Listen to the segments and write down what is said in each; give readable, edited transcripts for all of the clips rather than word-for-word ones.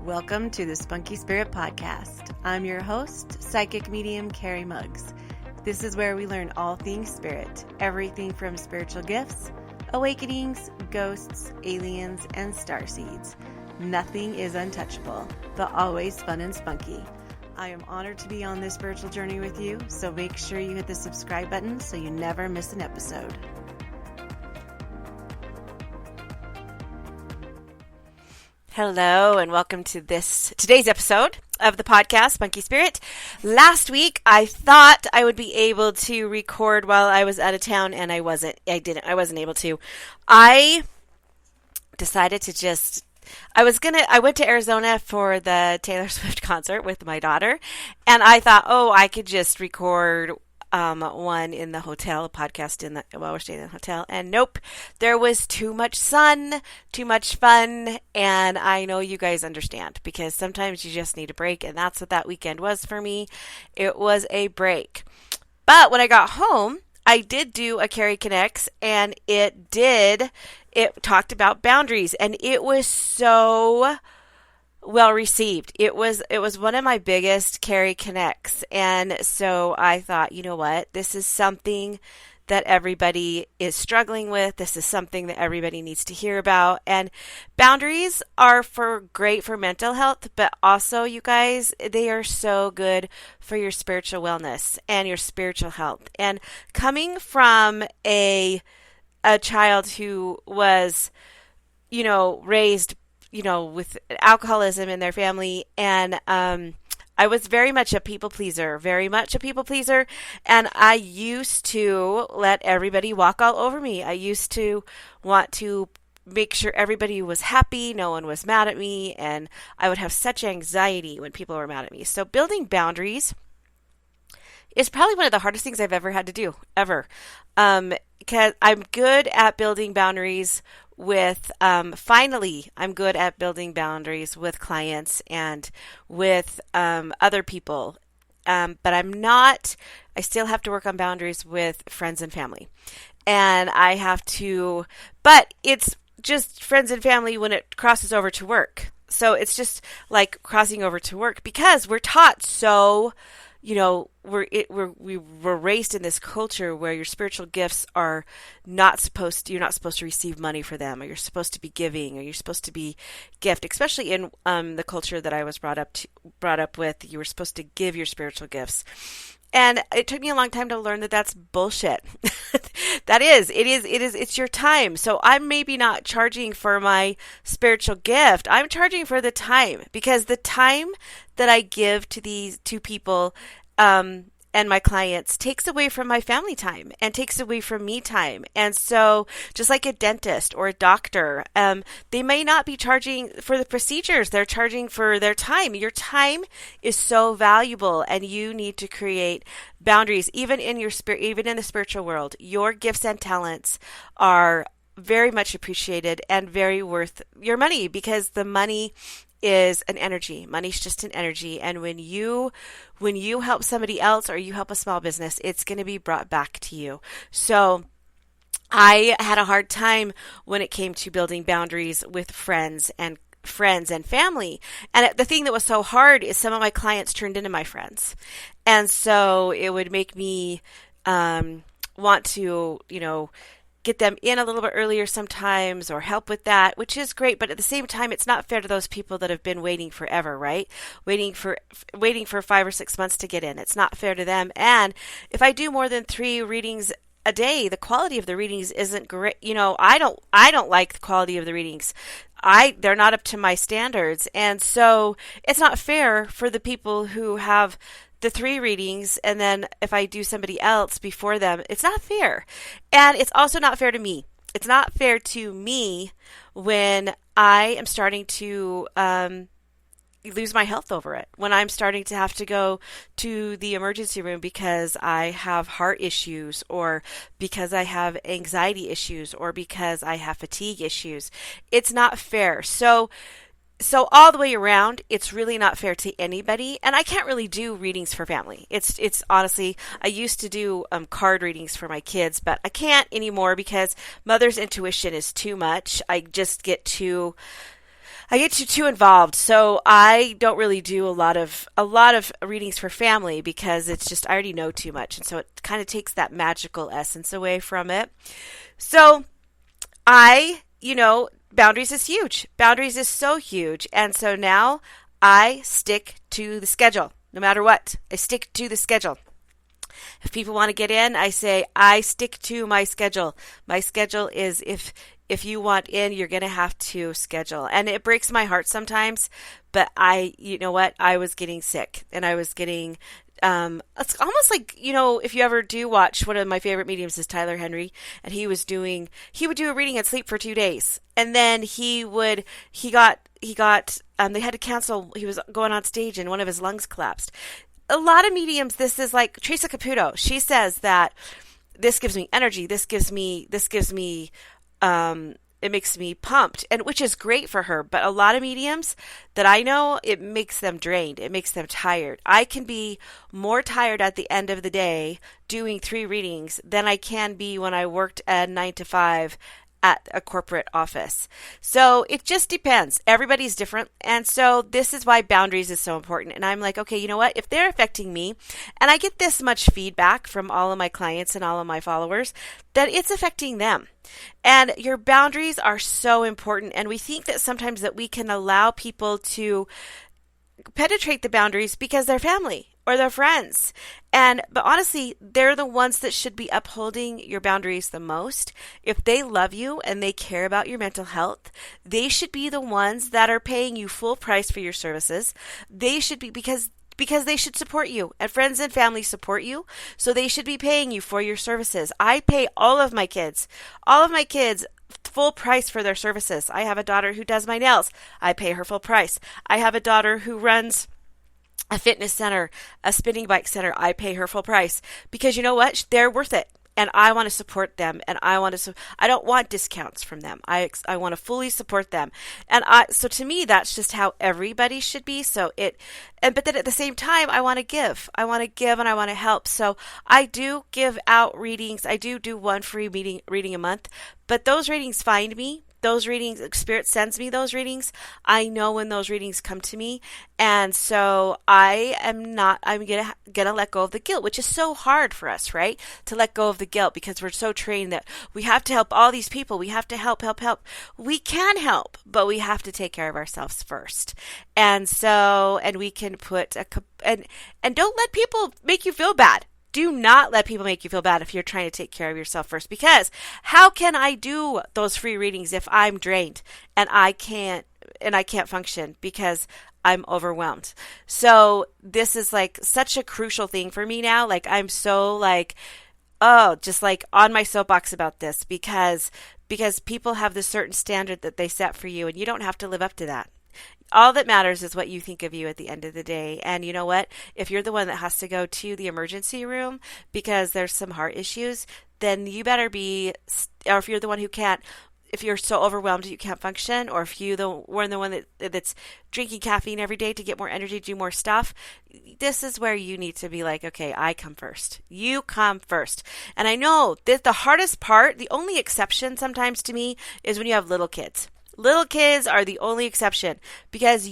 Welcome to the Spunky Spirit Podcast. I'm your host, psychic medium Carrie Muggs. This is where we learn all things spirit, everything from spiritual gifts, awakenings, ghosts, aliens, and starseeds. Nothing is untouchable, but always fun and spunky. I am honored to be on this spiritual journey with you, so make sure you hit the subscribe button so you never miss an episode. Hello and welcome to today's episode of the podcast, Spunky Spirit. Last week, I thought I would be able to record while I was out of town, and I wasn't able to. I decided to I went to Arizona for the Taylor Swift concert with my daughter, and I thought, I could just record one in the hotel, a podcast while we're staying in the hotel, and nope, there was too much sun, too much fun, and I know you guys understand, because sometimes you just need a break, and that's what that weekend was for me. It was a break. But when I got home, I did do a Carrie Connects, and it talked about boundaries, and it was so well received. It was one of my biggest Carrie Connects. And so I thought, you know what? This is something that everybody is struggling with. This is something that everybody needs to hear about. And boundaries are great for mental health, but also, you guys, they are so good for your spiritual wellness and your spiritual health. And coming from a child who was, raised with alcoholism in their family. And I was very much a people pleaser. And I used to let everybody walk all over me. I used to want to make sure everybody was happy, no one was mad at me, and I would have such anxiety when people were mad at me. So building boundaries is probably one of the hardest things I've ever had to do, ever. Because I'm good at building boundaries with, I'm good at building boundaries with clients and with other people. But I still have to work on boundaries with friends and family. And but it's just friends and family when it crosses over to work. So it's just like crossing over to work, because we're taught so, we were raised in this culture where your spiritual gifts are you're not supposed to receive money for them, or you're supposed to be giving, or you're supposed to be gift, especially in the culture that I was brought up with. You were supposed to give your spiritual gifts. And it took me a long time to learn that that's bullshit. It's your time. So I'm maybe not charging for my spiritual gift. I'm charging for the time, because the time that I give to these two people, and my clients takes away from my family time and takes away from me time. And so just like a dentist or a doctor, they may not be charging for the procedures. They're charging for their time. Your time is so valuable, and you need to create boundaries. Even in the spiritual world, your gifts and talents are very much appreciated and very worth your money, because the money is an energy. Money's just an energy. And when you help somebody else, or you help a small business, it's going to be brought back to you. So I had a hard time when it came to building boundaries with friends and family. And the thing that was so hard is some of my clients turned into my friends. And so it would make me want to, get them in a little bit earlier sometimes, or help with that, which is great. But at the same time, it's not fair to those people that have been waiting forever, right? Waiting for 5 or 6 months to get in. It's not fair to them. And if I do more than 3 readings a day, the quality of the readings isn't great. I don't like the quality of the readings. They're not up to my standards. And so it's not fair for the people who have the 3 readings, and then if I do somebody else before them, it's not fair. And it's also not fair to me. It's not fair to me when I am starting to lose my health over it, when I'm starting to have to go to the emergency room because I have heart issues, or because I have anxiety issues, or because I have fatigue issues. It's not fair. So all the way around, it's really not fair to anybody. And I can't really do readings for family. It's honestly, I used to do card readings for my kids, but I can't anymore because mother's intuition is too much. I just get too I get too involved, so I don't really do a lot of readings for family because it's just I already know too much, and so it kind of takes that magical essence away from it. So boundaries is huge. Boundaries is so huge, and so now I stick to the schedule. No matter what, I stick to the schedule. If people want to get in, I say I stick to my schedule. My schedule is if you want in, you're going to have to schedule. And it breaks my heart sometimes, but you know what? I was getting sick and I was getting, it's almost like, if you ever do watch, one of my favorite mediums is Tyler Henry, and he would do a reading and sleep for 2 days. And then they had to cancel, he was going on stage and one of his lungs collapsed. A lot of mediums, this is like Teresa Caputo. She says that this gives me energy. It makes me pumped, and which is great for her. But a lot of mediums that I know, it makes them drained. It makes them tired. I can be more tired at the end of the day doing 3 readings than I can be when I worked at 9 to 5 at a corporate office. So it just depends. Everybody's different. And so this is why boundaries is so important. And I'm like, okay, you know what? If they're affecting me, and I get this much feedback from all of my clients and all of my followers, that it's affecting them. And your boundaries are so important. And we think that sometimes that we can allow people to penetrate the boundaries because they're family or their friends. But honestly, they're the ones that should be upholding your boundaries the most. If they love you and they care about your mental health, they should be the ones that are paying you full price for your services. They should be because they should support you, and friends and family support you. So they should be paying you for your services. I pay all of my kids full price for their services. I have a daughter who does my nails. I pay her full price. I have a daughter who runs a fitness center, a spinning bike center. I pay her full price because you know what? They're worth it. And I want to support them, and I don't want discounts from them. I want to fully support them. So to me, that's just how everybody should be. But then at the same time, I want to give. I want to give and I want to help. So I do give out readings. I do one free reading a month, but those readings find me. Those readings, Spirit sends me those readings. I know when those readings come to me. And so I'm gonna let go of the guilt, which is so hard for us, right? To let go of the guilt because we're so trained that we have to help all these people. We have to help. We can help, but we have to take care of ourselves first. And we can and don't let people make you feel bad. Do not let people make you feel bad if you're trying to take care of yourself first, because how can I do those free readings if I'm drained and I can't function because I'm overwhelmed? So this is like such a crucial thing for me now. Like I'm so just like on my soapbox about this because people have this certain standard that they set for you and you don't have to live up to that. All that matters is what you think of you at the end of the day. And you know what? If you're the one that has to go to the emergency room because there's some heart issues, then you better be, or if you're the one who can't, if you're so overwhelmed you can't function, or if you're the one that's drinking caffeine every day to get more energy to do more stuff, this is where you need to be like, okay, I come first. You come first. And I know that the hardest part, the only exception sometimes to me, is when you have little kids. Little kids are the only exception because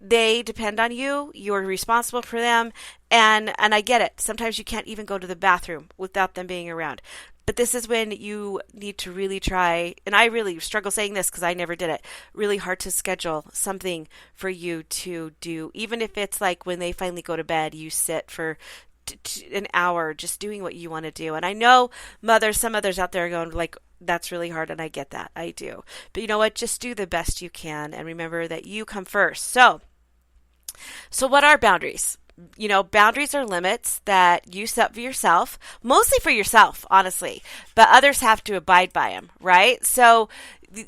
they depend on you. You're responsible for them. And I get it. Sometimes you can't even go to the bathroom without them being around. But this is when you need to really try, and I really struggle saying this because I never did it, really hard to schedule something for you to do. Even if it's like when they finally go to bed, you sit for an hour just doing what you want to do. And I know some mothers out there are going like, that's really hard, and I get that. I do. But you know what? Just do the best you can and remember that you come first. So what are boundaries? Boundaries are limits that you set for yourself, mostly for yourself, honestly, but others have to abide by them, right?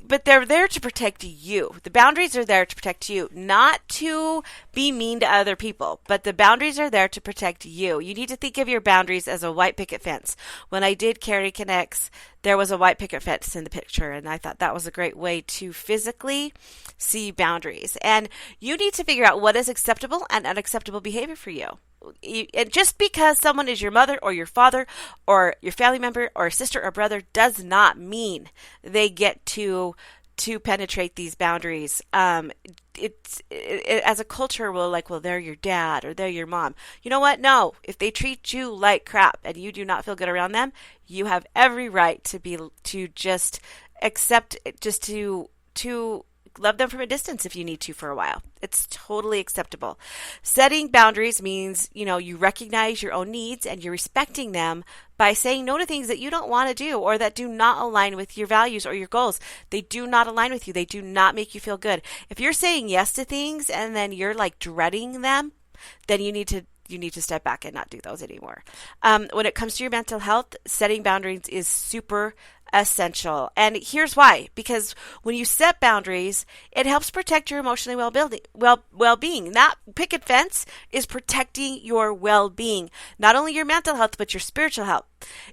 But they're there to protect you. The boundaries are there to protect you, not to be mean to other people, but the boundaries are there to protect you. You need to think of your boundaries as a white picket fence. When I did Carrie Connects, there was a white picket fence in the picture, and I thought that was a great way to physically see boundaries. And you need to figure out what is acceptable and unacceptable behavior for you. And just because someone is your mother or your father or your family member or sister or brother does not mean they get to to penetrate these boundaries. As a culture, we're like, well, they're your dad or they're your mom. You know what? No, if they treat you like crap and you do not feel good around them, you have every right to just accept, just to love them from a distance if you need to for a while. It's totally acceptable. Setting boundaries means, you recognize your own needs and you're respecting them by saying no to things that you don't want to do or that do not align with your values or your goals. They do not align with you. They do not make you feel good. If you're saying yes to things and then you're like dreading them, then you need to step back and not do those anymore. When it comes to your mental health, setting boundaries is super essential. And here's why. Because when you set boundaries, it helps protect your emotional well-being. That picket fence is protecting your well-being, not only your mental health, but your spiritual health.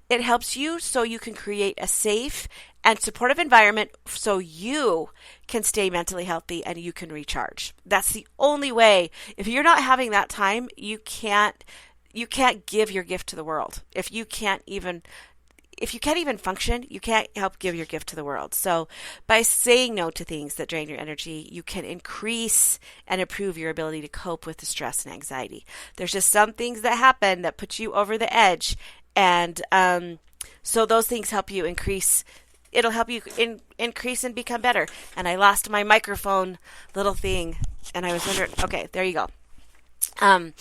It helps you so you can create a safe and supportive environment so you can stay mentally healthy and you can recharge. That's the only way. If you're not having that time, you can't give your gift to the world. If you can't even function, you can't help give your gift to the world. So by saying no to things that drain your energy, you can increase and improve your ability to cope with the stress and anxiety. There's just some things that happen that put you over the edge. And so those things help you increase. It'll help you increase and become better. And I lost my microphone little thing. And I was wondering, okay, there you go. And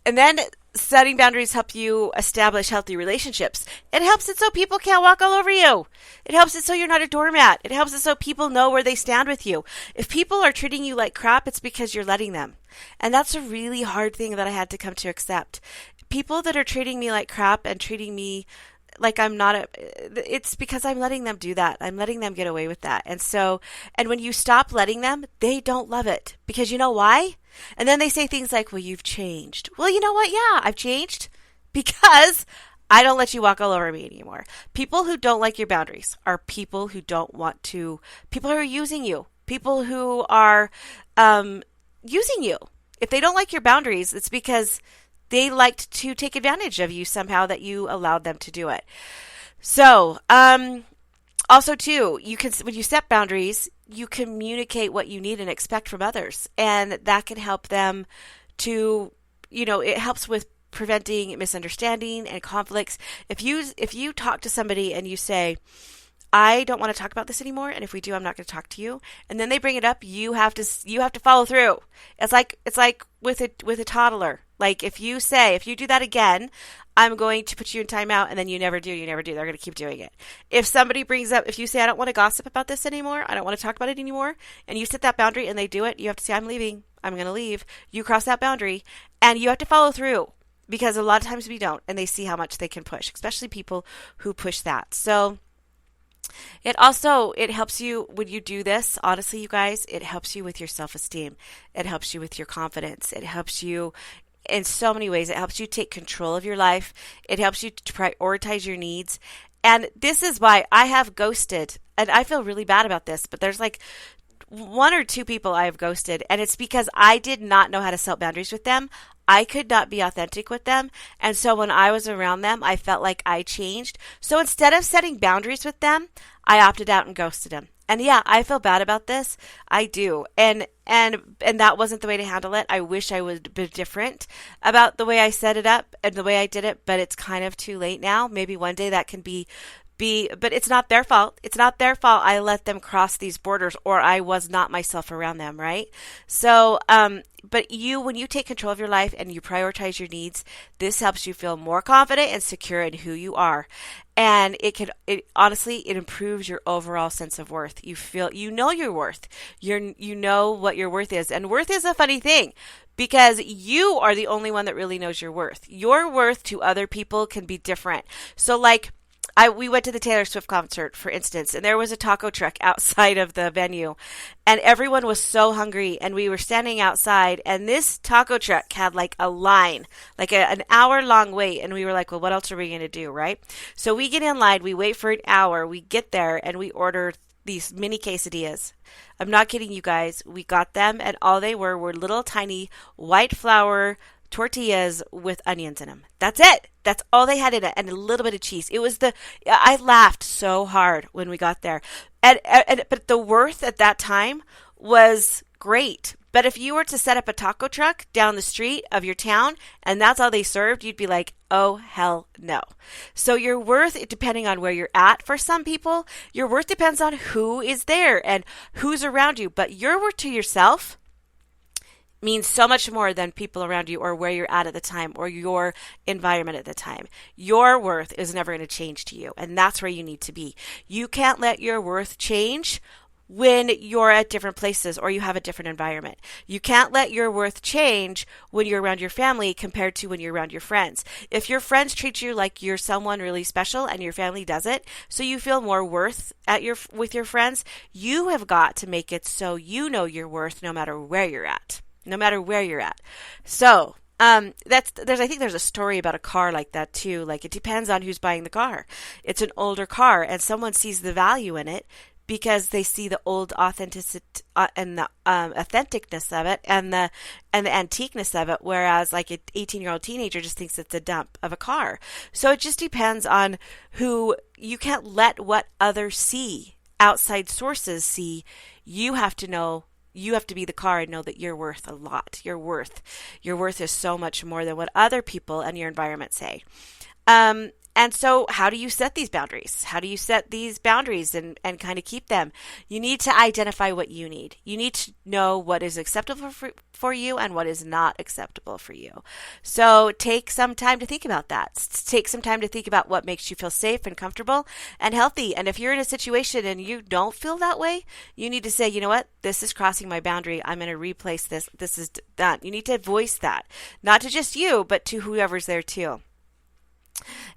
then setting boundaries help you establish healthy relationships. It helps it so people can't walk all over you. It helps it so you're not a doormat. It helps it so people know where they stand with you. If people are treating you like crap, it's because you're letting them. And that's a really hard thing that I had to come to accept. People that are treating me like crap and treating me like I'm not it's because I'm letting them do that. I'm letting them get away with that. And when you stop letting them, they don't love it. Because you know why? And then they say things like, well, you've changed. Well, you know what? Yeah, I've changed because I don't let you walk all over me anymore. People who don't like your boundaries are people who people who are using you, people who are using you. If they don't like your boundaries, it's because they liked to take advantage of you somehow that you allowed them to do it. So, also too, when you set boundaries, you communicate what you need and expect from others. And that can help them to, it helps with preventing misunderstanding and conflicts. If you talk to somebody and you say, I don't want to talk about this anymore, and if we do, I'm not going to talk to you. And then they bring it up, you have to follow through. It's like with a toddler. Like if you do that again, I'm going to put you in timeout, and then you never do. They're going to keep doing it. If you say, I don't want to gossip about this anymore, I don't want to talk about it anymore, and you set that boundary and they do it, you have to say, I'm leaving. I'm going to leave. You cross that boundary, and you have to follow through because a lot of times we don't, and they see how much they can push, especially people who push that. So it helps you when you do this. Honestly, you guys, it helps you with your self-esteem. It helps you with your confidence. It helps you in so many ways. It helps you take control of your life. It helps you to prioritize your needs. And this is why I have ghosted. And I feel really bad about this, but there's like one or two people I have ghosted. And it's because I did not know how to set boundaries with them. I could not be authentic with them. And so when I was around them, I felt like I changed. So instead of setting boundaries with them, I opted out and ghosted them. And yeah, I feel bad about this. I do. And that wasn't the way to handle it. I wish I would be different about the way I set it up and the way I did it, but it's kind of too late now. Maybe one day that can be, but it's not their fault. It's not their fault I let them cross these borders, or I was not myself around them, right? So, but when you take control of your life and you prioritize your needs, this helps you feel more confident and secure in who you are. And it honestly improves your overall sense of worth. You know your worth. You know what your worth is. And worth is a funny thing because you are the only one that really knows your worth. Your worth to other people can be different. So like, we went to the Taylor Swift concert, for instance, and there was a taco truck outside of the venue, and everyone was so hungry, and we were standing outside, and this taco truck had like a line, like an hour-long wait, and we were like, well, what else are we going to do, right? So we get in line, we wait for an hour, we get there, and we order these mini quesadillas. I'm not kidding you guys. We got them, and all they were little tiny white flour tortillas with onions in them. That's it. That's all they had in it, and a little bit of cheese. I laughed so hard when we got there. But the worth at that time was great. But if you were to set up a taco truck down the street of your town and that's all they served, you'd be like, oh, hell no. So your worth, depending on where you're at, for some people, your worth depends on who is there and who's around you. But your worth to yourself means so much more than people around you or where you're at the time or your environment at the time. Your worth is never going to change to you, and that's where you need to be. You can't let your worth change when you're at different places or you have a different environment. You can't let your worth change when you're around your family compared to when you're around your friends. If your friends treat you like you're someone really special and your family doesn't, so you feel more worth with your friends, you have got to make it so you know your worth no matter where you're at. No matter where you're at. So, I think there's a story about a car like that too. Like, it depends on who's buying the car. It's an older car and someone sees the value in it because they see the old authenticity and the authenticness of it and the antiqueness of it, whereas like an 18-year-old teenager just thinks it's a dump of a car. So it just depends on who. You can't let what others see, outside sources see. You have to know. You have to be the car and know that you're worth a lot. Your worth is so much more than what other people and your environment say. And so how do you set these boundaries? How do you set these boundaries and kind of keep them? You need to identify what you need. You need to know what is acceptable for you and what is not acceptable for you. So take some time to think about that. Take some time to think about what makes you feel safe and comfortable and healthy. And if you're in a situation and you don't feel that way, you need to say, you know what? This is crossing my boundary. I'm going to replace this. This is done. You need to voice that, not to just you, but to whoever's there too.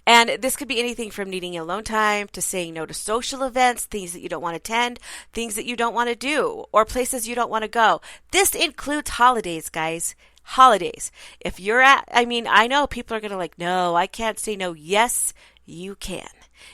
And this could be anything from needing alone time to saying no to social events, things that you don't want to attend, things that you don't want to do, or places you don't want to go. This includes holidays, guys. Holidays. If you're I know people are going to like, no, I can't say no. Yes, you can.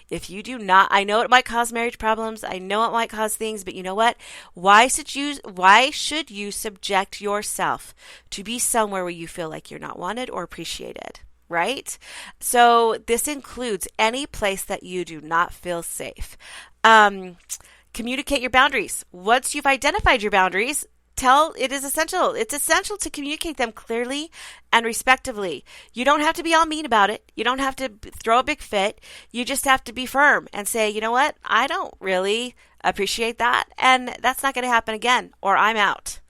If you do not, I know it might cause marriage problems. I know it might cause things, but you know what? Why should you subject yourself to be somewhere where you feel like you're not wanted or appreciated? Right? So this includes any place that you do not feel safe. Communicate your boundaries. Once you've identified your boundaries, it is essential. It's essential to communicate them clearly and respectively. You don't have to be all mean about it. You don't have to throw a big fit. You just have to be firm and say, you know what? I don't really appreciate that, and that's not going to happen again, or I'm out.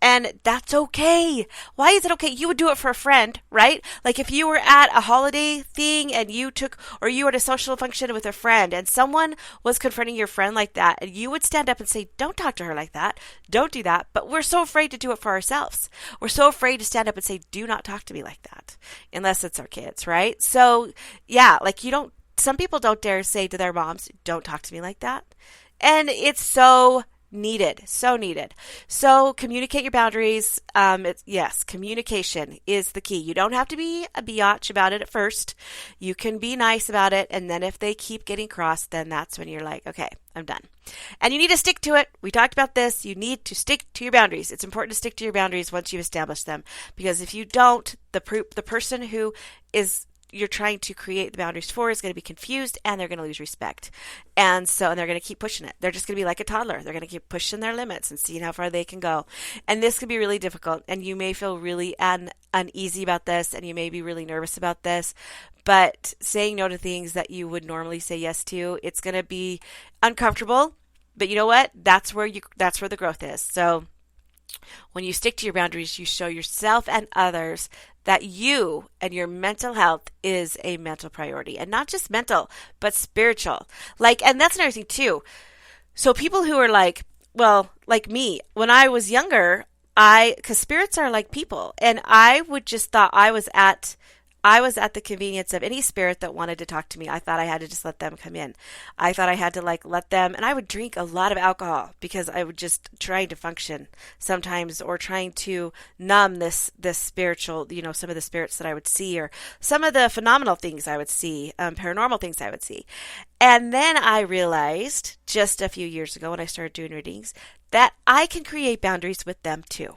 And that's okay. Why is it okay? You would do it for a friend, right? Like if you were at a holiday thing and you were at a social function with a friend and someone was confronting your friend like that, and you would stand up and say, don't talk to her like that. Don't do that. But we're so afraid to do it for ourselves. We're so afraid to stand up and say, do not talk to me like that. Unless it's our kids, right? So yeah, like some people don't dare say to their moms, don't talk to me like that. And it's so needed. So communicate your boundaries. Yes, communication is the key. You don't have to be a biatch about it at first. You can be nice about it. And then if they keep getting crossed, then that's when you're like, okay, I'm done. And you need to stick to it. We talked about this. You need to stick to your boundaries. It's important to stick to your boundaries once you've established them. Because if you don't, the person who you're trying to create the boundaries for is going to be confused and they're going to lose respect. And they're going to keep pushing it. They're just going to be like a toddler. They're going to keep pushing their limits and seeing how far they can go. And this can be really difficult. And you may feel really uneasy about this and you may be really nervous about this. But saying no to things that you would normally say yes to, it's going to be uncomfortable. But you know what? That's where the growth is. So when you stick to your boundaries, you show yourself and others that you and your mental health is a mental priority, and not just mental, but spiritual. And that's another thing too. So people who are like me, when I was younger, because spirits are like people, and I would just thought I was at the convenience of any spirit that wanted to talk to me. I thought I had to just let them come in. I thought I had to let them, and I would drink a lot of alcohol because I would just trying to function sometimes, or trying to numb this spiritual, some of the spirits that I would see, or some of the phenomenal things I would see, paranormal things I would see. And then I realized just a few years ago when I started doing readings that I can create boundaries with them too.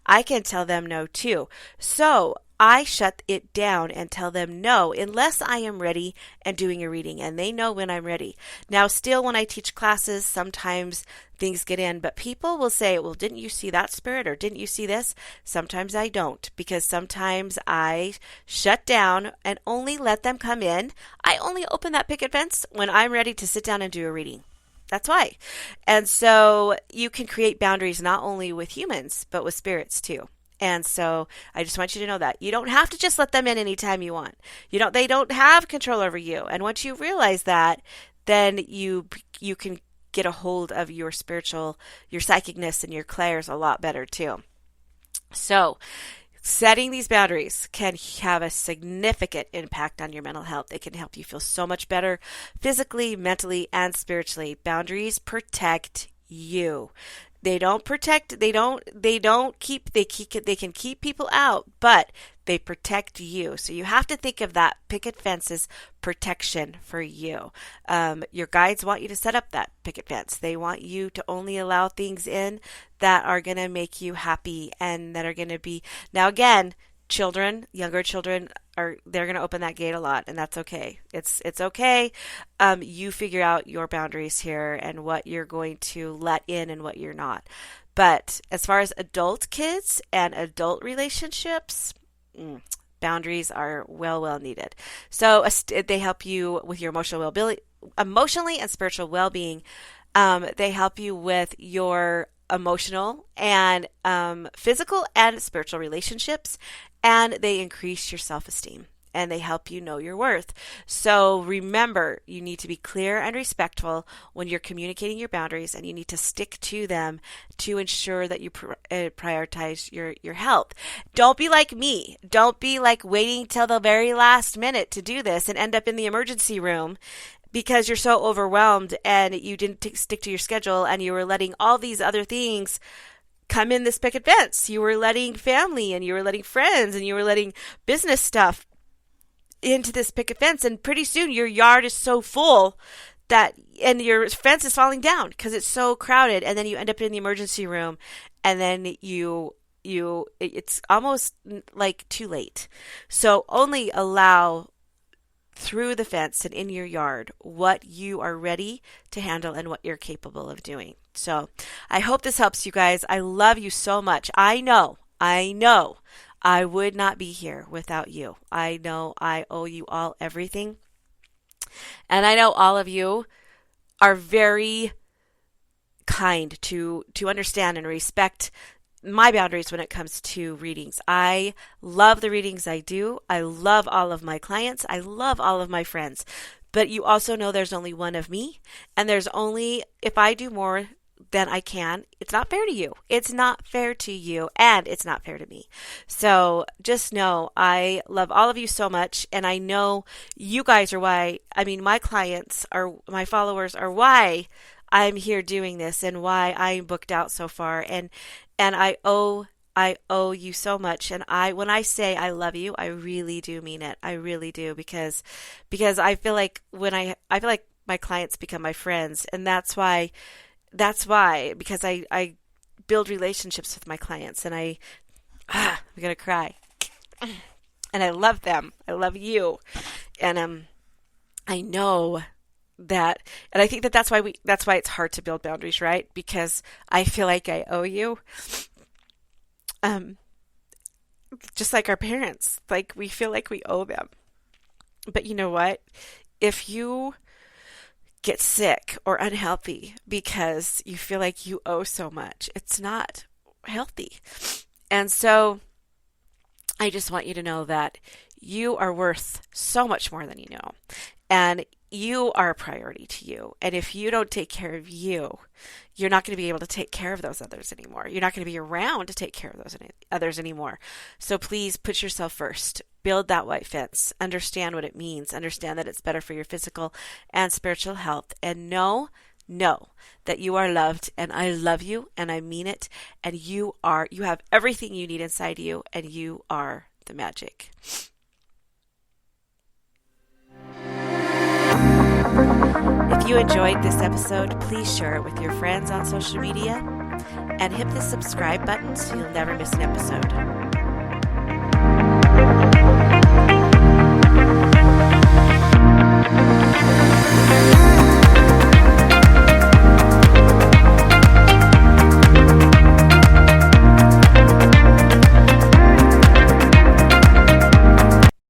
I can tell them no too. So I shut it down and tell them no, unless I am ready and doing a reading, and they know when I'm ready. Now, still, when I teach classes, sometimes things get in, but people will say, well, didn't you see that spirit, or didn't you see this? Sometimes I don't, because sometimes I shut down and only let them come in. I only open that picket fence when I'm ready to sit down and do a reading. That's why. And so you can create boundaries not only with humans, but with spirits too. And so I just want you to know that you don't have to just let them in anytime you want. They don't have control over you. And once you realize that, then you can get a hold of your psychicness and your clairs a lot better too. So setting these boundaries can have a significant impact on your mental health. They can help you feel so much better physically, mentally, and spiritually. Boundaries protect you. They can keep people out, but they protect you. So you have to think of that picket fence as protection for you. Your guides want you to set up that picket fence. They want you to only allow things in that are going to make you happy and that are going to be, now again, younger children they're going to open that gate a lot, and that's okay. It's okay. You figure out your boundaries here and what you're going to let in and what you're not. But as far as adult kids and adult relationships, boundaries are well needed. So they help you with your emotionally and spiritual well-being. They help you with your emotional and physical and spiritual relationships, and they increase your self-esteem, and they help you know your worth. So remember, you need to be clear and respectful when you're communicating your boundaries, and you need to stick to them to ensure that you prioritize your health. Don't be like me. Don't be like waiting till the very last minute to do this and end up in the emergency room because you're so overwhelmed and you didn't stick to your schedule, and you were letting all these other things come in this picket fence. You were letting family, and you were letting friends, and you were letting business stuff into this picket fence, and pretty soon your yard is so full and your fence is falling down because it's so crowded, and then you end up in the emergency room, and then it's almost like too late. So only allow through the fence and in your yard what you are ready to handle and what you're capable of doing. So I hope this helps you guys. I love you so much. I know I would not be here without you. I know I owe you all everything. And I know all of you are very kind to understand and respect my boundaries when it comes to readings. I love the readings I do. I love all of my clients. I love all of my friends. But you also know there's only one of me, and if I do more than I can, it's not fair to you. It's not fair to you, and it's not fair to me. So just know I love all of you so much, and I know you guys are my followers are why I'm here doing this and why I'm booked out so far. And I owe you so much. And when I say I love you, I really do mean it. I really do, because I feel like my clients become my friends, and that's why, because I build relationships with my clients, and I'm going to cry. And I love them. I love you. And I know that, and I think that's why it's hard to build boundaries, right? Because I feel like I owe you. Just like our parents, like we feel like we owe them. But you know what? If you get sick or unhealthy because you feel like you owe so much, it's not healthy. And so I just want you to know that you are worth so much more than you know. And you are a priority to you. And if you don't take care of you, you're not going to be able to take care of those others anymore. You're not going to be around to take care of those others anymore. So please put yourself first. Build that white fence. Understand what it means. Understand that it's better for your physical and spiritual health. And know that you are loved, and I love you, and I mean it. And you have everything you need inside you, and you are the magic. If you enjoyed this episode, please share it with your friends on social media and hit the subscribe button so you'll never miss an episode. Bye.